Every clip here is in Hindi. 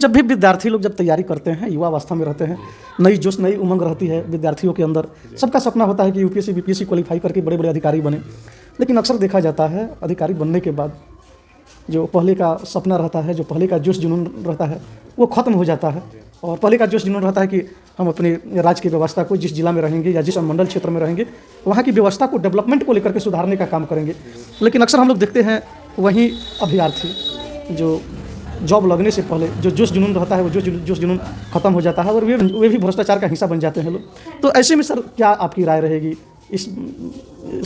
जब भी विद्यार्थी लोग जब तैयारी करते हैं, युवा अवस्था में रहते हैं, नई जोश नई उमंग रहती है विद्यार्थियों के अंदर। सबका सपना होता है कि यूपीएससी बीपीएससी क्वालिफाई करके बड़े बड़े अधिकारी बने। लेकिन अक्सर देखा जाता है अधिकारी बनने के बाद जो पहले का सपना रहता है, जो पहले का जोश जुनून रहता है, वो ख़त्म हो जाता है। और पहले का जोश जुनून रहता है कि हम अपने राज्य की व्यवस्था को, जिस जिला में रहेंगे या जिस अनुमंडल क्षेत्र में रहेंगे, वहाँ की व्यवस्था को, डेवलपमेंट को लेकर के सुधारने का काम करेंगे। लेकिन अक्सर हम लोग देखते हैं वहीं अभ्यर्थी जो जॉब लगने से पहले जो जोश जुनून रहता है, वो जोश जुनून ख़त्म हो जाता है और वे भी भ्रष्टाचार का हिस्सा बन जाते हैं लोग। तो ऐसे में सर क्या आपकी राय रहेगी इस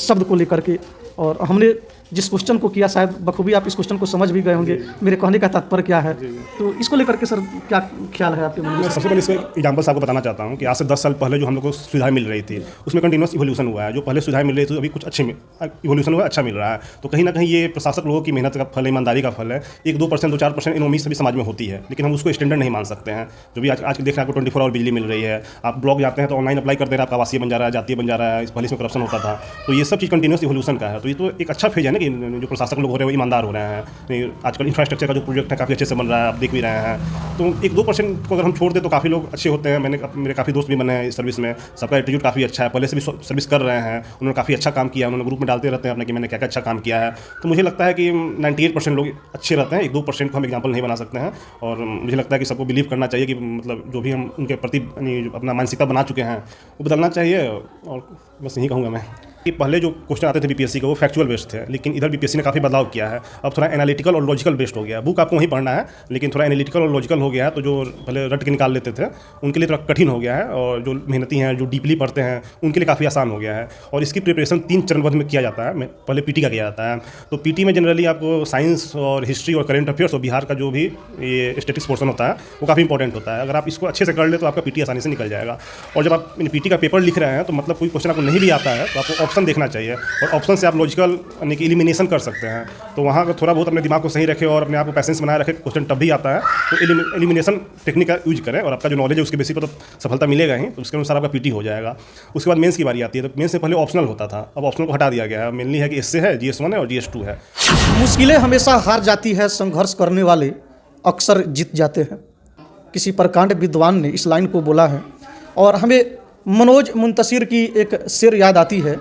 शब्द को लेकर के? और हमने जिस क्वेश्चन को किया, शायद बखूबी आप इस क्वेश्चन को समझ भी गए होंगे मेरे कहने का तात्पर्य क्या है। तो इसको लेकर के सर क्या ख्याल है आपके मन में? सबसे पहले इसमें एग्जाम्पल्स आपको बताना चाहता हूँ कि आज से 10 साल पहले जो हम लोग को सुविधाएं मिल रही थी, उसमें कंटिन्यूस इवोल्यूशन हुआ है। जो पहले सुविधाएं मिल रही थी अभी कुछ अच्छे इवोल्यूशन हुआ, अच्छा मिल रहा है। तो कहीं ना कहीं ये प्रशासक लोगों की मेहनत का फल है, ईमानदारी का फल है। 1-2%, 2-4% इन उम्मीद सभी समाज में होती है, लेकिन हम उसको स्टैंडर्ड नहीं मान सकते हैं। जो भी आज देख रहे हैं, आपको 24 आवर बिजली मिल रही है, आप ब्लॉक जाते हैं तो ऑनलाइन अप्लाई करते हैं, आपका आवासीय बन जा रहा है, जातीय बन जा रहा है। पहले इसमें करप्शन होता था। तो ये सब चीज़ कंटिन्यूस इवोल्यूशन का है। तो ये तो एक अच्छा फेज है ना कि जो प्रशासक लोग हो रहे हैं वो ईमानदार हो रहे हैं। आजकल इंफ्रास्ट्रक्चर का जो प्रोजेक्ट है काफ़ी अच्छे से बन रहा है, आप देख भी रहे हैं। तो 1-2% को अगर हम छोड़ दें तो काफ़ी लोग अच्छे होते हैं। मेरे काफ़ी दोस्त भी बने हैं इस सर्विस में, सबका एटीट्यूड काफ़ी अच्छा है, पहले से भी सर्विस कर रहे हैं, उन्होंने काफ़ी अच्छा काम किया, उन्होंने ग्रुप में डालते रहते हैं अपने कि मैंने क्या क्या अच्छा काम किया है। तो मुझे लगता है कि 98% लोग अच्छे रहते हैं। 1-2% को हम एग्जाम्पल नहीं बना सकते हैं। और मुझे लगता है कि सबको बिलीव करना चाहिए कि मतलब जो भी हम उनके प्रति अपना मानसिकता बना चुके हैं वो बदलना चाहिए। और बस यही कहूँगा मैं कि पहले जो क्वेश्चन आते थे बीपीएससी के वो फैक्चुअल बेस्ड थे, लेकिन इधर बीपीएससी ने काफ़ी बदलाव किया है। अब थोड़ा एनालिटिकल और लॉजिकल बेस्ड हो गया है। बुक आपको वहीं पढ़ना है, लेकिन थोड़ा एनालिटिकल और लॉजिकल हो गया है। तो जो पहले रट के निकाल लेते थे उनके लिए थोड़ा कठिन हो गया है, और जो मेहनती हैं, जो डीपली पढ़ते हैं, उनके लिए काफ़ी आसान हो गया है। और इसकी प्रिपरेशन 3 चरणबद्ध में किया जाता है। पहले पीटी का किया जाता है। तो पीटी में जनरली आपको साइंस और हिस्ट्री और करेंट अफेयर्स और बिहार का जो भी ये स्टैटिस्टिक्स पोर्शन होता है वो काफ़ी इंपॉर्टेंट होता है। अगर आप इसको अच्छे से कर ले तो आपका पीटी आसानी से निकल जाएगा। और जब आप पीटी का पेपर लिख रहे हैं तो मतलब कोई क्वेश्चन आपको नहीं भी आता है तो आपको ऑप्शन देखना चाहिए, और ऑप्शन से आप लॉजिकल यानी कि एलिमिनेशन कर सकते हैं। तो वहाँ अगर थोड़ा बहुत अपने दिमाग को सही रखें और अपने आप को पैसेंस बनाए रखें, क्वेश्चन तब भी आता है। तो एलिमिनेशन टेक्निक का यूज करें, और आपका जो नॉलेज है उसके बेसिस पर तो सफलता मिलेगा ही। तो उसके अनुसार आपका पीटी हो जाएगा। उसके बाद मेंस की बारी आती है। तो मेंस से पहले ऑप्शनल होता था, अब ऑप्शनल को हटा दिया गया है। मेनली है कि इससे है GS1 है और GS2 है। मुश्किलें हमेशा हार जाती है, संघर्ष करने वाले अक्सर जीत जाते हैं। किसी प्रकांड विद्वान ने इस लाइन को बोला है। और हमें मनोज मुंतशिर की एक शेर याद आती है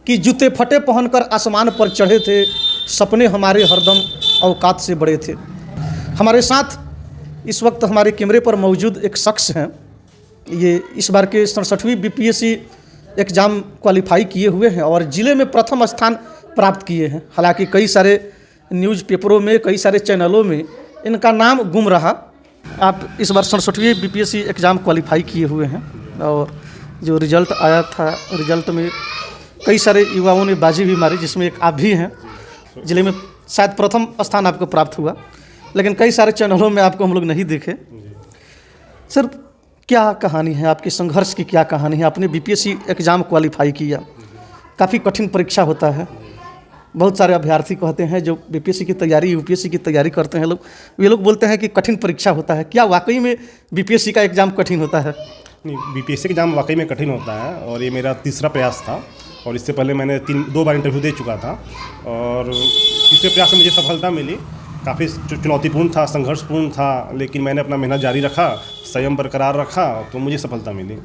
कि जूते फटे पहनकर आसमान पर चढ़े थे, सपने हमारे हरदम औकात से बड़े थे। हमारे साथ इस वक्त हमारे कैमरे पर मौजूद एक शख्स हैं। ये इस बार के 67वीं बीपीएससी एग्ज़ाम क्वालिफाई किए हुए हैं और ज़िले में प्रथम स्थान प्राप्त किए हैं। हालांकि कई सारे न्यूज़पेपरों में, कई सारे चैनलों में इनका नाम गुम रहा। आप इस बार 67वीं बीपीएससी एग्ज़ाम क्वालिफाई किए हुए हैं, और जो रिज़ल्ट आया था, रिज़ल्ट में कई सारे युवाओं ने बाजी भी मारी, जिसमें एक आप भी हैं। ज़िले में शायद प्रथम स्थान आपको प्राप्त हुआ, लेकिन कई सारे चैनलों में आपको हम लोग नहीं देखे। सर क्या कहानी है आपके संघर्ष की, क्या कहानी है? आपने बीपीएससी एग्ज़ाम क्वालिफाई किया, काफ़ी कठिन परीक्षा होता है। बहुत सारे अभ्यर्थी कहते हैं जो बीपीएससी की तैयारी, यूपीएससी की तैयारी करते हैं लोग, वे लोग बोलते हैं कि कठिन परीक्षा होता है। क्या वाकई में बीपीएससी का एग्ज़ाम कठिन होता है? नहीं, बीपीएससी का एग्ज़ाम वाकई में कठिन होता है, और ये मेरा तीसरा प्रयास था। और इससे पहले मैंने 2 बार इंटरव्यू दे चुका था, और तीसरे प्रयास में मुझे सफलता मिली। काफ़ी चुनौतीपूर्ण था, संघर्षपूर्ण था, लेकिन मैंने अपना मेहनत जारी रखा, संयम बरकरार रखा, तो मुझे सफलता मिली।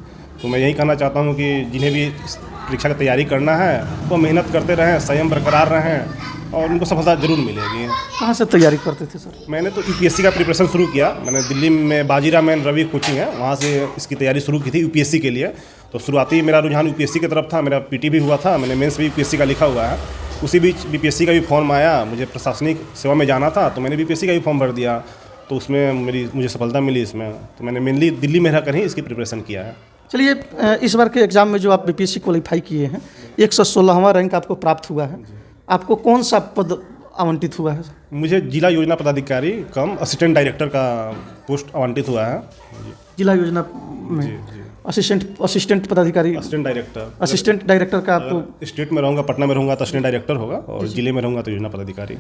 तो मैं यही कहना चाहता हूँ कि जिन्हें भी इस परीक्षा की तैयारी करना है वो मेहनत करते रहें, संयम बरकरार रहें, और उनको सफलता जरूर मिलेगी। कहाँ से तैयारी करते थे सर? मैंने तो यूपीएससी का प्रिपरेशन शुरू किया। मैंने दिल्ली में बाजीराव में रवि कोचिंग है, वहाँ से इसकी तैयारी शुरू की थी यूपीएससी के लिए। तो शुरुआती मेरा रुझान यूपीएससी की तरफ था। मेरा पीटी भी हुआ था, मैंने मेंस भी यूपीएससी का लिखा हुआ है। उसी बीच बीपीएससी का भी फॉर्म आया, मुझे प्रशासनिक सेवा में जाना था, तो मैंने बीपीएससी का भी फॉर्म भर दिया। तो उसमें मुझे सफलता मिली इसमें। तो मैंने मेनली दिल्ली में रहकर ही इसकी प्रिपरेशन किया है। चलिए, इस बार के एग्ज़ाम में जो आप बीपीएससी क्वालिफाई किए हैं, 116वां रैंक आपको प्राप्त हुआ है। आपको कौन सा पद आवंटित हुआ है? मुझे जिला योजना पदाधिकारी कम असिस्टेंट डायरेक्टर का पोस्ट आवंटित हुआ है। जिला योजना में जी। असिस्टेंट पदाधिकारी, असिस्टेंट डायरेक्टर का आपको? स्टेट में रहूँगा, पटना में रहूँगा तो असिस्टेंट डायरेक्टर होगा, और जिले में रहूँगा तो योजना पदाधिकारी।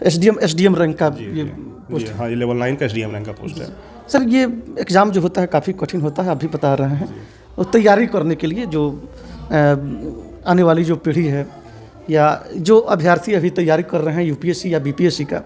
एसडीएम रैंक का ये पोस्ट? हाँ, ये लेवल 9 का एसडीएम रैंक का पोस्ट है। सर ये एग्ज़ाम जो होता है काफ़ी कठिन होता है, अभी बता रहे हैं। और तैयारी करने के लिए जो आने वाली जो पीढ़ी है, या जो अभ्यर्थी अभी तैयारी कर रहे हैं यूपीएससी या बीपीएससी का,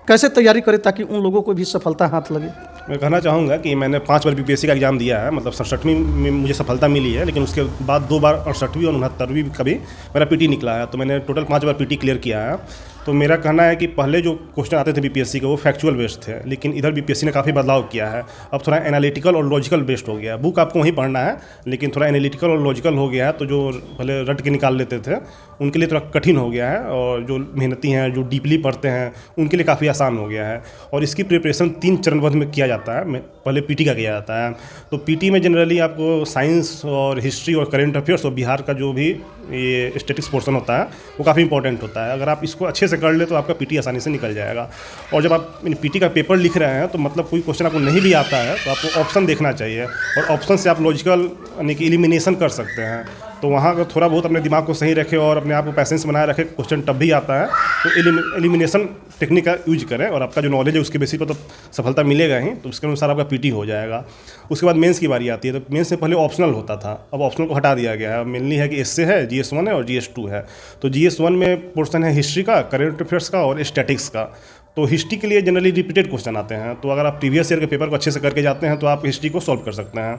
कैसे तैयारी करें ताकि उन लोगों को भी सफलता हाथ लगे? मैं कहना चाहूँगा कि मैंने 5 बार बीपीएससी का एग्ज़ाम दिया है, मतलब 67वीं में मुझे सफलता मिली है, लेकिन उसके बाद 2 बार 68वीं और 69वीं का भी मेरा पीटी निकला है, तो मैंने टोटल 5 बार पीटी क्लियर किया है। तो मेरा कहना है कि पहले जो क्वेश्चन आते थे बीपीएससी के वो फैक्चुअल बेस्ड थे, लेकिन इधर बीपीएससी ने काफ़ी बदलाव किया है। अब थोड़ा एनालिटिकल और लॉजिकल बेस्ड हो गया है। बुक आपको वहीं पढ़ना है, लेकिन थोड़ा एनालिटिकल और लॉजिकल हो गया है, तो जो पहले रट के निकाल लेते थे उनके लिए थोड़ा कठिन हो गया है, और जो मेहनती हैं, जो डीपली पढ़ते हैं, उनके लिए काफ़ी आसान हो गया है। और इसकी प्रिपरेशन 3 चरणबद्ध में किया जाता है। पहले पीटी का किया जाता है, तो पीटी में जनरली आपको साइंस और हिस्ट्री और करंट अफेयर्स और बिहार का जो भी ये स्टैटिक्स पोर्शन होता है वो काफ़ी इंपॉर्टेंट होता है। अगर आप इसको अच्छे से कर ले तो आपका पीटी आसानी से निकल जाएगा। और जब आप पीटी का पेपर लिख रहे हैं तो मतलब कोई क्वेश्चन आपको नहीं भी आता है तो आपको ऑप्शन देखना चाहिए, और ऑप्शन से आप लॉजिकल यानी कि एलिमिनेशन कर सकते हैं। तो वहाँ अगर थोड़ा बहुत अपने दिमाग को सही रखें और अपने आप को पैसेंस बनाए रखें, क्वेश्चन टफ भी आता है तो एलिमिनेशन टेक्निक का यूज करें, और आपका जो नॉलेज है उसके बेसिस पर तो सफलता मिलेगा ही, तो उसके अनुसार आपका पीटी हो जाएगा। उसके बाद मेंस की बारी आती है, तो मेंस में पहले ऑप्शनल होता था, अब ऑप्शनल को हटा दिया गया है। मेनली है कि एसए है, जीएस 1 है और जीएस 2 है। तो जीएस 1 में पोर्शन है हिस्ट्री का, करेंट अफेयर्स का और स्टैटिक्स का। तो हिस्ट्री के लिए जनरली रिपीटेड क्वेश्चन आते हैं, तो अगर आप प्रीवियस ईयर के पेपर को अच्छे से करके जाते हैं तो आप हिस्ट्री को सॉल्व कर सकते हैं।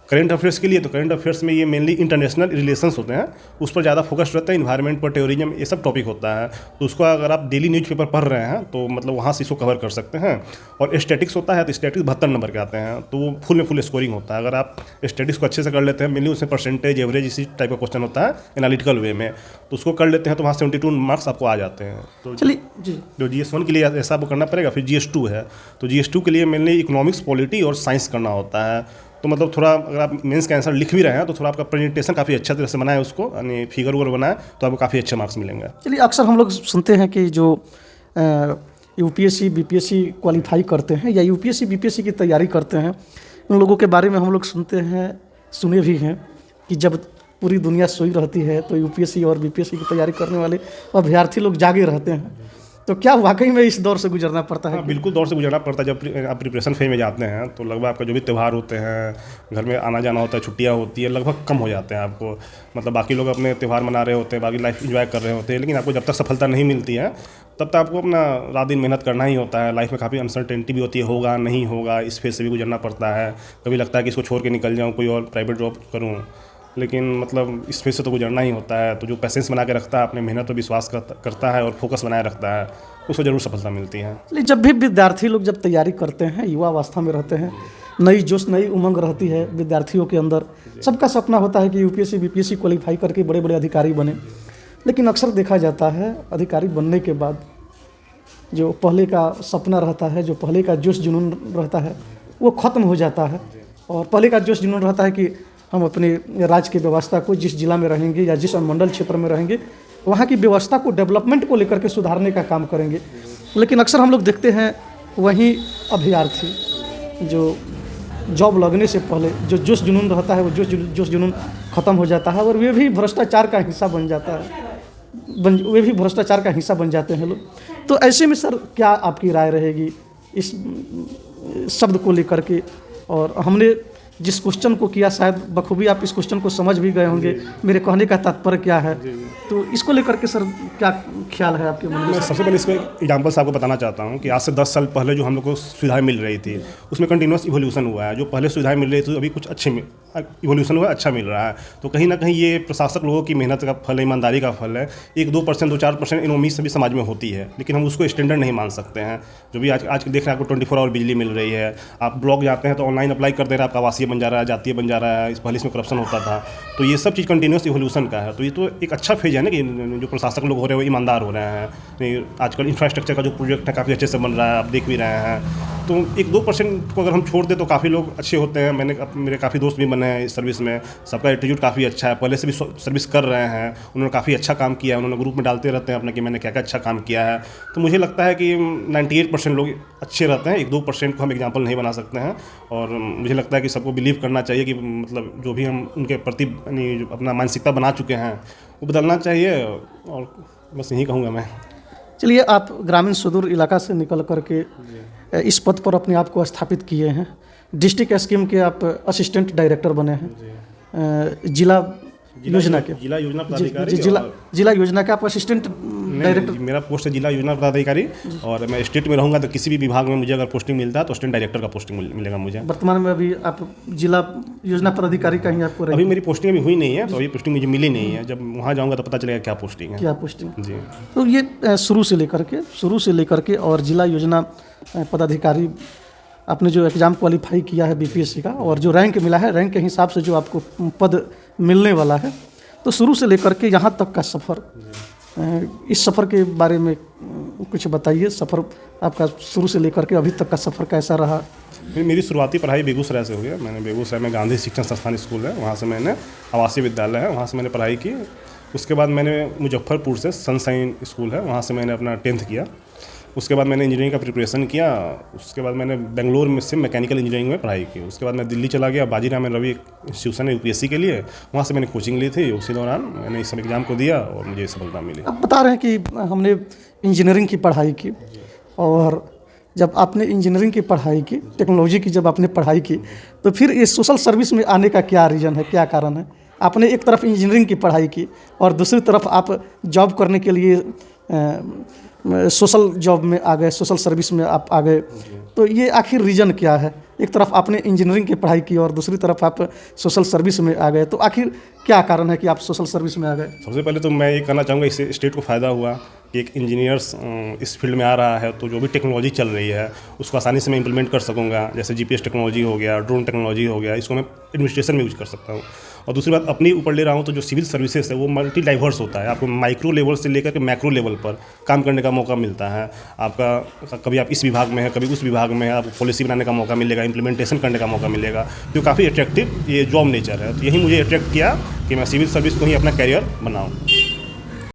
करंट अफेयर्स के लिए तो करंट अफेयर्स में ये मेनली इंटरनेशनल रिलेशंस होते हैं, उस पर ज़्यादा फोकस रहता है, इन्वायरमेंट पर, टेररिज्म, ये सब टॉपिक होता है। तो उसको अगर आप डेली न्यूज़पेपर पढ़ रहे हैं तो मतलब वहाँ से इसको कवर कर सकते हैं। और स्टैटिक्स होता है, तो स्टैटिक्स 72 नंबर के आते हैं, तो वो फुल में फुल स्कोरिंग होता है। अगर आप स्टैटिक्स को अच्छे से कर लेते हैं, मेनली उसमें परसेंटेज, एवरेज, इसी टाइप का क्वेश्चन होता है एनालिटिकल वे में, तो उसको कर लेते हैं तो वहाँ 72 मार्क्स आपको आ जाते हैं। तो चलिए जी, जो जीएस 1 के लिए ऐसा आपको करना पड़ेगा। फिर जीएस 2 है, तो जीएस 2 के लिए मेनली इकोनॉमिक्स, पॉलिटी और साइंस करना होता है। तो मतलब थोड़ा अगर आप मेंस का आंसर लिख भी रहे हैं तो थोड़ा आपका प्रेजेंटेशन काफ़ी अच्छा तरह से बनाए, उसको यानी फिगर वगैरह बनाए, तो आपको काफ़ी अच्छे मार्क्स मिलेंगे। चलिए अक्सर हम लोग सुनते हैं कि जो यूपीएससी बीपीएससी क्वालिफाई करते हैं या यूपीएससी बीपीएससी की तैयारी करते हैं, उन लोगों के बारे में हम लोग सुनते हैं, सुने भी हैं कि जब पूरी दुनिया सोई रहती है तो यूपीएससी और बीपीएससी की तैयारी करने वाले अभ्यर्थी लोग जागे रहते हैं। तो क्या वाकई में इस दौर से गुजरना पड़ता है? हाँ, बिल्कुल दौर से गुजरना पड़ता है। जब आप प्रिपरेशन फेज में जाते हैं तो लगभग आपका जो भी त्यौहार होते हैं, घर में आना जाना होता है, छुट्टियाँ होती है, लगभग कम हो जाते हैं आपको। मतलब बाकी लोग अपने त्यौहार मना रहे होते हैं, बाकी लाइफ एंजॉय कर रहे होते हैं, लेकिन आपको जब तक सफलता नहीं मिलती है तब तक आपको अपना रात दिन मेहनत करना ही होता है। लाइफ में काफ़ी अनसर्टेनिटी भी होती है, होगा नहीं होगा, इस फेज से भी गुजरना पड़ता है। कभी लगता है कि इसको छोड़ के निकल जाऊँ, कोई और प्राइवेट जॉब करूँ, लेकिन मतलब इस फेज से तो गुजरना ही होता है। तो जो पैसेंस बना के रखता है, अपने मेहनत पर विश्वास करता है और फोकस बनाए रखता है, उसको ज़रूर सफलता मिलती है। इसलिए जब भी विद्यार्थी लोग जब तैयारी करते हैं, युवा अवस्था में रहते हैं, नई जोश नई उमंग रहती है विद्यार्थियों के अंदर, सबका सपना होता है कि यूपीएससी बीपीएससी क्वालिफाई करके बड़े बड़े अधिकारी बने। लेकिन अक्सर देखा जाता है अधिकारी बनने के बाद जो पहले का सपना रहता है, जो पहले का जोश जुनून रहता है, वो ख़त्म हो जाता है। और पहले का जोश जुनून रहता है कि हम अपने राज्य की व्यवस्था को, जिस जिला में रहेंगे या जिस मंडल क्षेत्र में रहेंगे, वहाँ की व्यवस्था को, डेवलपमेंट को लेकर के सुधारने का काम करेंगे। लेकिन अक्सर हम लोग देखते हैं वहीं अभ्यर्थी जो जॉब लगने से पहले जो जोश जुनून रहता है, वो जोश जुनून ख़त्म हो जाता है और वे भी भ्रष्टाचार का हिस्सा बन जाता है, वे भी भ्रष्टाचार का हिस्सा बन जाते हैं लोग। तो ऐसे में सर क्या आपकी राय रहेगी इस शब्द को लेकर के? और हमने जिस क्वेश्चन को किया, शायद बखूबी आप इस क्वेश्चन को समझ भी गए होंगे मेरे कहने का तात्पर्य क्या है, तो इसको लेकर के सर क्या ख्याल है आपके मन में? मैं सबसे पहले इसमें एग्जांपल से आपको बताना चाहता हूँ कि आज से 10 साल पहले जो हम लोग को सुविधाएं मिल रही थी उसमें कंटिन्यूस इवोल्यूशन हुआ है। जो पहले सुविधाएं मिल रही थी अभी कुछ अच्छे इवोल्यूशन हुआ, अच्छा मिल रहा है। तो कहीं ना कहीं ये प्रशासक लोगों की मेहनत का फल है, ईमानदारी का फल है। 1-2%, 2-4% इन उम्मीद से भी समाज में होती है, लेकिन हम उसको स्टैंडर्ड नहीं मान सकते हैं। जो भी आज देख रहे हैं, आपको 24 आवर बिजली मिल रही है, आप ब्लॉक जाते हैं तो ऑनलाइन अप्लाई कर दे रहे हैं, आपका आवासीय बन जा रहा है, जातीय बन जा रहा है। पहले इसमें करप्शन होता था, तो ये सब चीज़ कंटिन्यूस इवोल्यूशन का है। तो ये तो एक अच्छा फेज है ना कि जो प्रशासक लोग हो रहे हैं वो ईमानदार हो रहे हैं। आजकल इंफ्रास्ट्रक्चर का जो प्रोजेक्ट है काफ़ी अच्छे से बन रहा है, आप देख भी रहे हैं। तो 1-2% को अगर हम छोड़ दें तो काफ़ी लोग अच्छे होते हैं। मेरे काफ़ी दोस्त भी बने हैं इस सर्विस में, सबका एटीट्यूड काफ़ी अच्छा है, पहले से भी सर्विस कर रहे हैं, उन्होंने काफ़ी अच्छा काम किया है, उन्होंने ग्रुप में डालते रहते हैं अपने कि मैंने क्या क्या अच्छा काम किया है। तो मुझे लगता है कि 98% लोग अच्छे रहते हैं, 1-2% को हम एग्जाम्पल नहीं बना सकते हैं। और मुझे लगता है कि सबको बिलीव करना चाहिए कि मतलब जो भी हम उनके प्रति यानी अपना मानसिकता बना चुके हैं वो बदलना चाहिए, और बस यही कहूँगा मैं। चलिए, आप ग्रामीण सुदूर इलाका से निकल करके इस पद पर अपने आप को स्थापित किए हैं। डिस्ट्रिक्ट स्कीम के आप असिस्टेंट डायरेक्टर बने हैं, जिला योजना के? जिला योजना जी, पदाधिकारी जिला और- जिला योजना के आप असिस्टेंट डायरेक्टर? नहीं, मेरा पोस्ट है जिला योजना पदाधिकारी, और मैं स्टेट में रहूँगा तो किसी भी विभाग में मुझे अगर पोस्टिंग मिलता है तो असिस्टेंट डायरेक्टर का पोस्टिंग मिलेगा मुझे। वर्तमान में अभी आप जिला योजना पदाधिकारी का ही आपको अभी मेरी पोस्टिंग अभी हुई नहीं है, तो अभी पोस्टिंग मुझे मिली नहीं है। जब वहाँ जाऊँगा तो पता चलेगा क्या पोस्टिंग है। क्या पोस्टिंग? जी। तो ये शुरू से लेकर के और जिला योजना पदाधिकारी आपने जो एग्ज़ाम क्वालिफाई किया है बीपीएससी का, और जो रैंक मिला है, रैंक के हिसाब से जो आपको पद मिलने वाला है, तो शुरू से लेकर के यहाँ तक का सफ़र, इस सफ़र के बारे में कुछ बताइए। सफ़र आपका शुरू से लेकर के अभी तक का सफ़र कैसा रहा? मेरी शुरुआती पढ़ाई बेगूसराय से हुई है। मैंने बेगूसराय में गांधी शिक्षण संस्थान स्कूल है, वहाँ से मैंने आवासीय विद्यालय है, वहाँ से मैंने पढ़ाई की। उसके बाद मैंने मुजफ्फरपुर से सनशाइन स्कूल है, वहाँ से मैंने अपना 10th किया। उसके बाद मैंने इंजीनियरिंग का प्रिपरेशन किया। उसके बाद मैंने बेंगलोर में से मैकेनिकल इंजीनियरिंग में पढ़ाई की। उसके बाद मैं दिल्ली चला गया, बाजीराव रवि इंस्टीट्यूशन है यूपीएससी के लिए, वहाँ से मैंने कोचिंग ली थी। उसी दौरान मैंने इस सब एग्ज़ाम को दिया और मुझे सफलता मिली। आप बता रहे हैं कि हमने इंजीनियरिंग की पढ़ाई की, और जब आपने इंजीनियरिंग की पढ़ाई की, टेक्नोलॉजी की जब आपने पढ़ाई की, तो फिर ये सोशल सर्विस में आने का क्या रीज़न है, क्या कारण है? आपने एक तरफ इंजीनियरिंग की पढ़ाई की और दूसरी तरफ आप जॉब करने के लिए सोशल जॉब में आ गए, सोशल सर्विस में आप आ गए, तो ये आखिर रीज़न क्या है? एक तरफ आपने इंजीनियरिंग की पढ़ाई की और दूसरी तरफ आप सोशल सर्विस में आ गए, तो आखिर क्या कारण है कि आप सोशल सर्विस में आ गए? सबसे पहले तो मैं ये कहना चाहूँगा, इससे स्टेट को फ़ायदा हुआ कि एक इंजीनियर्स इस फील्ड में आ रहा है, तो जो भी टेक्नोलॉजी चल रही है उसको आसानी से मैं इंप्लीमेंट कर सकूँगा। जैसे जीपीएस टेक्नोलॉजी हो गया, ड्रोन टेक्नोलॉजी हो गया, इसको मैं एडमिनिस्ट्रेशन में यूज कर सकता हूँ। और दूसरी बात अपने ऊपर ले रहा हूँ, तो जो सिविल सर्विसेज है वो मल्टी डाइवर्स होता है। आपको माइक्रो लेवल से लेकर के मैक्रो लेवल पर काम करने का मौका मिलता है। आपका कभी आप इस विभाग में है, कभी उस विभाग में है, आपको पॉलिसी बनाने का मौका मिलेगा, इंप्लीमेंटेशन करने का मौका मिलेगा। तो काफ़ी अट्रैक्टिव ये जॉब नेचर है। तो यही मुझे अट्रैक्ट किया कि मैं सिविल सर्विस को ही अपना कैरियर बनाऊँ।